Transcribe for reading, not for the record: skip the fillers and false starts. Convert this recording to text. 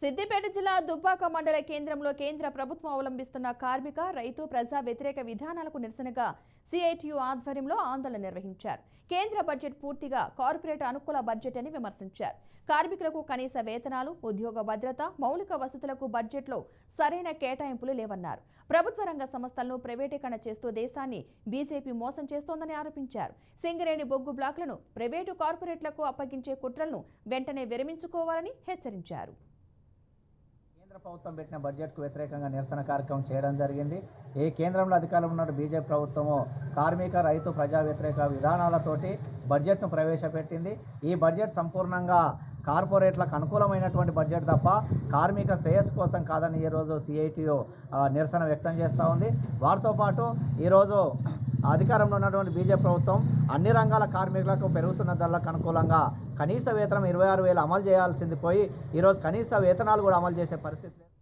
సిద్దిపేట జిల్లా దుబ్బాక మండల కేంద్రంలో కేంద్ర ప్రభుత్వం అవలంబిస్తున్న కార్మిక, రైతు, ప్రజా వ్యతిరేక విధానాలకు నిరసనగా సిఐటియు ఆధ్వర్యంలో ఆందోళన నిర్వహించారు. కేంద్ర బడ్జెట్ పూర్తిగా కార్పొరేట్ అనుకూల బడ్జెట్ అని విమర్శించారు. కార్మికులకు కనీస వేతనాలు, ఉద్యోగ భద్రత, మౌలిక వసతులకు బడ్జెట్లో సరైన కేటాయింపులు లేవన్నారు. ప్రభుత్వ రంగ సంస్థలను ప్రైవేటీకరణ చేస్తూ దేశాన్ని బీజేపీ మోసం చేస్తోందని ఆరోపించారు. సింగరేణి బొగ్గు బ్లాకులను ప్రైవేటు కార్పొరేట్లకు అప్పగించే కుట్రలను వెంటనే విరమించుకోవాలని హెచ్చరించారు. కేంద్ర ప్రభుత్వం పెట్టిన బడ్జెట్కు వ్యతిరేకంగా నిరసన కార్యక్రమం చేయడం జరిగింది. ఏ కేంద్రంలో అధికారంలో ఉన్న బీజేపీ ప్రభుత్వము కార్మిక, రైతు, ప్రజా వ్యతిరేక విధానాలతోటి బడ్జెట్ను ప్రవేశపెట్టింది. ఈ బడ్జెట్ సంపూర్ణంగా కార్పొరేట్లకు అనుకూలమైనటువంటి బడ్జెట్ తప్ప కార్మిక శ్రేయస్సు కోసం కాదని ఈరోజు సిఐటియు నిరసన వ్యక్తం చేస్తూ ఉంది. వారితో పాటు ఈరోజు అధికారంలో ఉన్నటువంటి బీజేపీ ప్రభుత్వం అన్ని రంగాల కార్మికులకు పెరుగుతున్న ధరలకు అనుకూలంగా కనీస వేతనం 26,000 అమలు చేయాల్సింది పోయి ఈరోజు కనీస వేతనాలు కూడా అమలు చేసే పరిస్థితి.